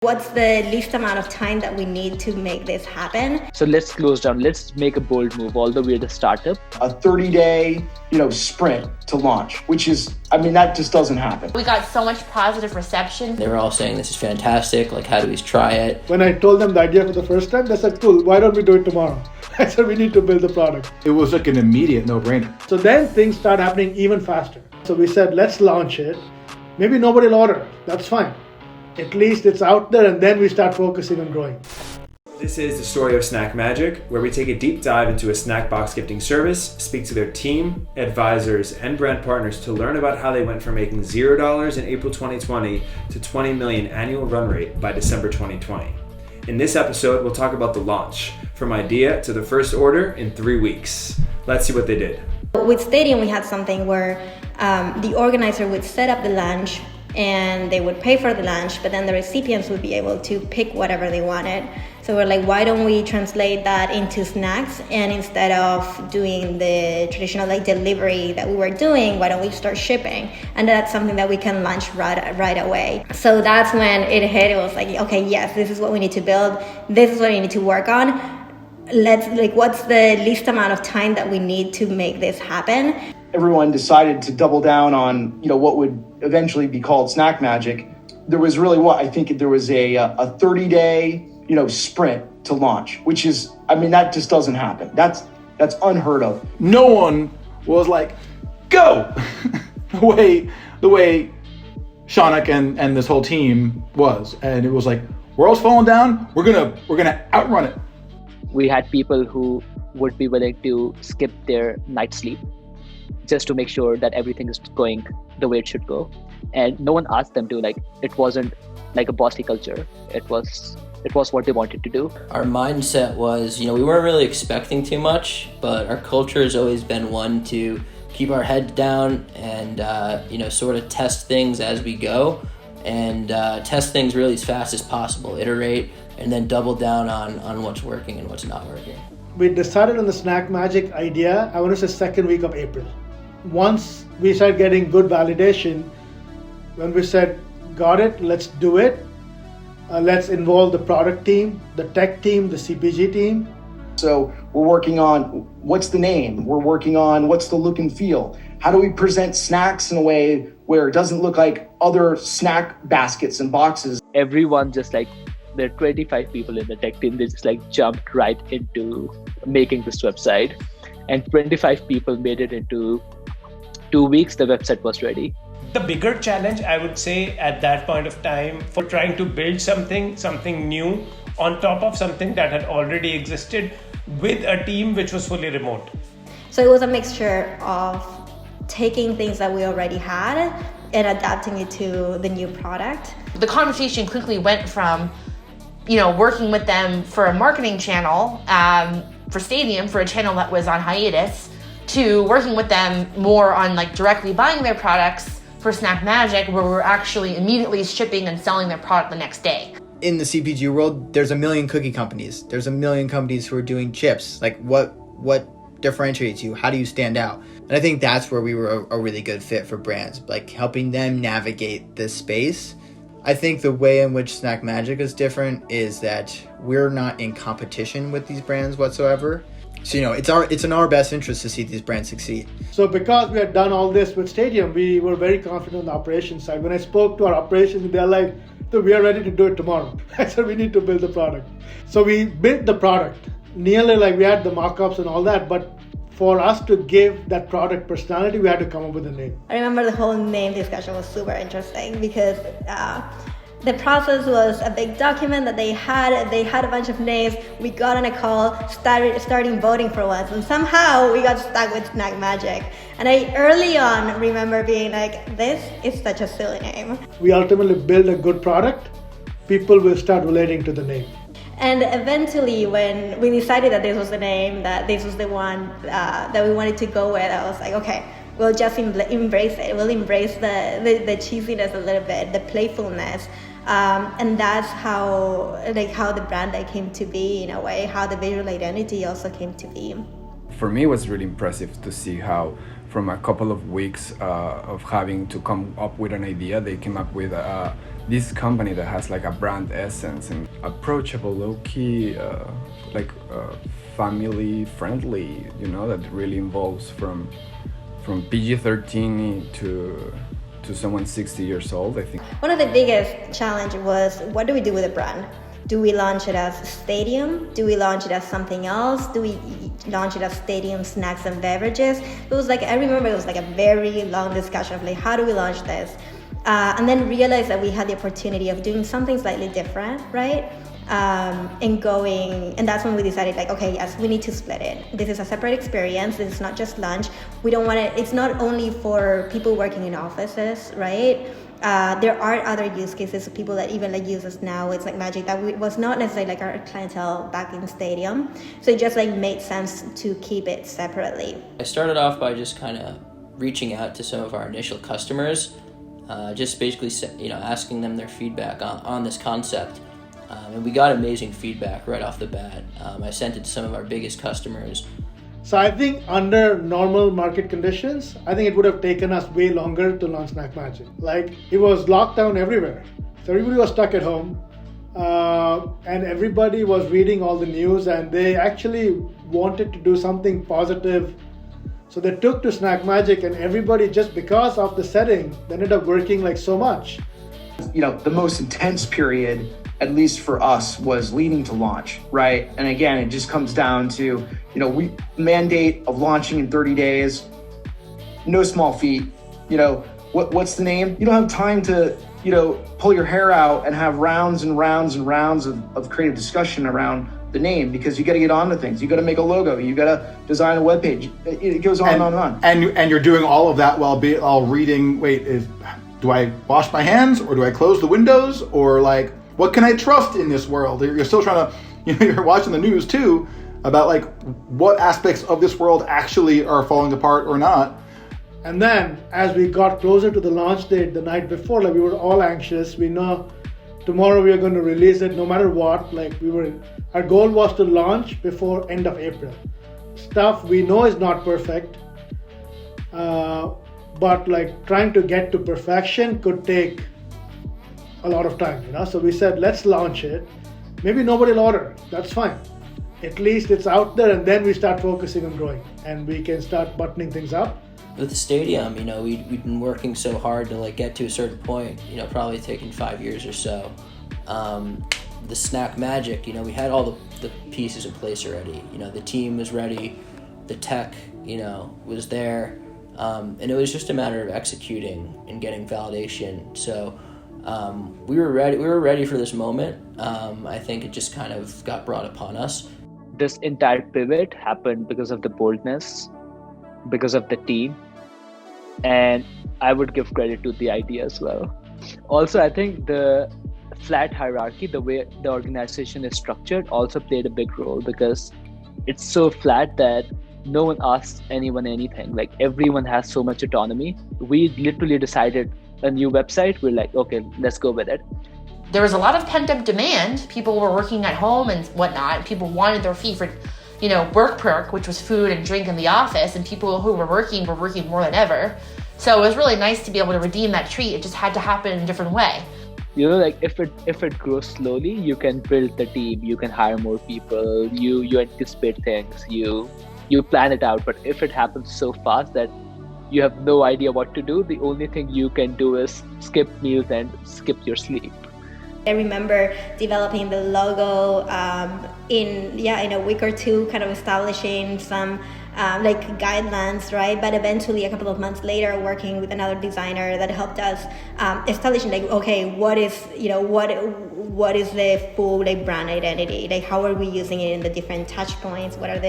What's the least amount of time that we need to make this happen? So let's close down. Let's make a bold move. Although we're the startup, a 30-day, sprint to launch, which is, that just doesn't happen. We got so much positive reception. They were all saying this is fantastic. Like, how do we try it? When I told them the idea for the first time, they said, cool, why don't we do it tomorrow? I said, we need to build the product. It was like an immediate no-brainer. So then things start happening even faster. So we said, let's launch it. Maybe nobody will order. That's fine. At least it's out there, and then we start focusing on growing. This is the story of SnackMagic, where we take a deep dive into a snack box gifting service, speak to their team, advisors, and brand partners to learn about how they went from making $0 in April 2020 to 20 million annual run rate by December 2020. In this episode, we'll talk about the launch, from idea to the first order in 3 weeks. Let's see what they did. With Stadium, we had something where the organizer would set up the lunch and they would pay for the lunch, but then the recipients would be able to pick whatever they wanted. So we're like, why don't we translate that into snacks? And instead of doing the traditional delivery that we were doing, why don't we start shipping? And that's something that we can launch right away. So that's when it hit. It was like, okay, yes, this is what we need to build. This is what we need to work on. What's the least amount of time that we need to make this happen? Everyone decided to double down on, what would eventually be called SnackMagic. There was really there was a 30-day, sprint to launch, which is, that just doesn't happen. That's unheard of. No one was like, go! the way Shaunak and this whole team was. And it was like, world's falling down, we're gonna outrun it. we had people who would be willing to skip their night sleep just to make sure that everything is going the way it should go. And no one asked them to, it wasn't like a bossy culture. It was what they wanted to do. Our mindset was, we weren't really expecting too much, but our culture has always been one to keep our head down and, sort of test things as we go and test things really as fast as possible, iterate, and then double down on what's working and what's not working. We decided on the SnackMagic idea, I want to say second week of April. Once we started getting good validation, when we said, got it, let's do it. Let's involve the product team, the tech team, the CPG team. So we're working on what's the name, we're working on what's the look and feel. How do we present snacks in a way where it doesn't look like other snack baskets and boxes? Everyone there are 25 people in the tech team, they just jumped right into making this website. And 25 people made it into 2 weeks, the website was ready. The bigger challenge, I would say, at that point of time for trying to build something new on top of something that had already existed with a team which was fully remote. So it was a mixture of taking things that we already had and adapting it to the new product. The conversation quickly went from, working with them for a marketing channel, for Stadium, for a channel that was on hiatus, to working with them more on directly buying their products for SnackMagic, where we're actually immediately shipping and selling their product the next day. In the CPG world, there's a million cookie companies. There's a million companies who are doing chips. What differentiates you? How do you stand out? And I think that's where we were a really good fit for brands, helping them navigate this space. I think the way in which SnackMagic is different is that we're not in competition with these brands whatsoever. So, it's in our best interest to see these brands succeed. So because we had done all this with Stadium, we were very confident on the operations side. When I spoke to our operations, they're like, we are ready to do it tomorrow. I said, we need to build the product. So we built the product. Nearly we had the mock-ups and all that, but for us to give that product personality, we had to come up with a name. I remember the whole name discussion was super interesting because the process was a big document that they had a bunch of names. We got on a call, starting voting for once, and somehow we got stuck with SnackMagic. And I early on remember being like, this is such a silly name. We ultimately build a good product, people will start relating to the name. And eventually when we decided that this was the name, that this was the one that we wanted to go with, I was like, okay, we'll just embrace it. We'll embrace the cheesiness a little bit, the playfulness. And that's how the brand came to be in a way, how the visual identity also came to be. For me, it was really impressive to see how from a couple of weeks of having to come up with an idea, they came up with this company that has like a brand essence and approachable, low-key, family friendly, that really involves from PG-13 to someone 60 years old, I think. One of the biggest challenge was, what do we do with the brand? Do we launch it as Stadium? Do we launch it as something else? Do we launch it as Stadium Snacks and Beverages? It was like, I remember it was like a very long discussion of like, how do we launch this? And then realized that we had the opportunity of doing something slightly different, right? And that's when we decided like, okay, yes, we need to split it. This is a separate experience. This is not just lunch. We don't want it. It's not only for people working in offices, right? There are other use cases of people that even like use us now. It's like Magic that was not necessarily like our clientele back in Stadium. So it just like made sense to keep it separately. I started off by just kind of reaching out to some of our initial customers, just basically asking them their feedback on this concept. And we got amazing feedback right off the bat. I sent it to some of our biggest customers. So I think under normal market conditions, I think it would have taken us way longer to launch SnackMagic. Like, it was lockdown everywhere. So everybody was stuck at home. And everybody was reading all the news, and they actually wanted to do something positive. So they took to SnackMagic, and everybody, just because of the setting, they ended up working like so much. The most intense period, at least for us, was leading to launch, right? And again, it just comes down to, we mandate of launching in 30 days, no small feat. What's the name? You don't have time to, pull your hair out and have rounds and rounds and rounds of creative discussion around the name, because you got to get onto things. You got to make a logo. You got to design a web page. It goes on and on and on. And you're doing all of that while reading. Do I wash my hands, or do I close the windows, or like, what can I trust in this world? You're still trying to, you're watching the news too about like what aspects of this world actually are falling apart or not. And then as we got closer to the launch date the night before, like we were all anxious. We know tomorrow we are going to release it no matter what. Our goal was to launch before end of April. Stuff we know is not perfect, but like trying to get to perfection could take a lot of time, So we said, let's launch it. Maybe nobody will order. That's fine. At least it's out there, and then we start focusing on growing, and we can start buttoning things up. With the Stadium, we'd been working so hard to like get to a certain point, probably taking 5 years or so. The SnackMagic, we had all the pieces in place already. The team was ready, the tech, was there, and it was just a matter of executing and getting validation. So we were ready for this moment. I think it just kind of got brought upon us. This entire pivot happened because of the boldness, because of the team, and I would give credit to the idea as well. Also, I think the flat hierarchy, the way the organization is structured, also played a big role, because it's so flat that no one asks anyone anything. Like, everyone has so much autonomy. We literally decided a new website. We're like, okay, let's go with it. There was a lot of pent-up demand. People were working at home and whatnot. People wanted their fee for, work perk, which was food and drink in the office, and people who were working more than ever. So it was really nice to be able to redeem that treat. It just had to happen in a different way. If it grows slowly, you can build the team, you can hire more people, you anticipate things, you plan it out. But if it happens so fast that you have no idea what to do, the only thing you can do is skip meals and skip your sleep. I remember developing the logo in a week or two, kind of establishing some guidelines, right? But eventually, a couple of months later, working with another designer that helped us establishing what is the full brand identity? Like, how are we using it in the different touch points? What's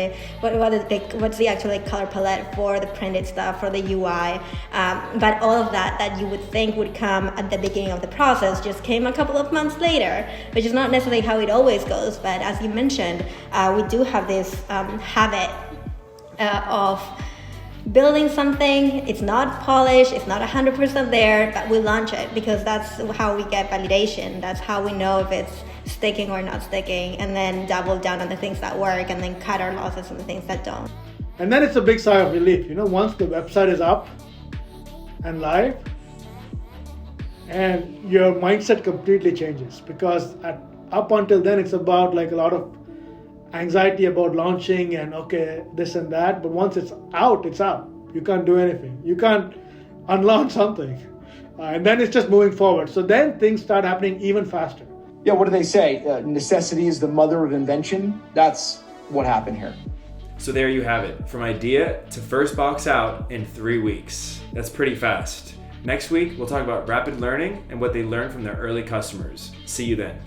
the actual color palette for the printed stuff, for the UI? But all of that you would think would come at the beginning of the process just came a couple of months later, which is not necessarily how it always goes. But as you mentioned, we do have this habit of building something. It's not polished, it's not 100% there, but we launch it because that's how we get validation. That's how we know if it's sticking or not sticking, and then double down on the things that work and then cut our losses on the things that don't. And then it's a big sigh of relief. Once the website is up and live, and your mindset completely changes, because up until then it's about like a lot of anxiety about launching and okay, this and that, but once it's out, it's out. You can't do anything. You can't unlaunch something. And then it's just moving forward. So then things start happening even faster. Yeah, what do they say? Necessity is the mother of invention. That's what happened here. So there you have it. From idea to first box out in 3 weeks. That's pretty fast. Next week, we'll talk about rapid learning and what they learned from their early customers. See you then.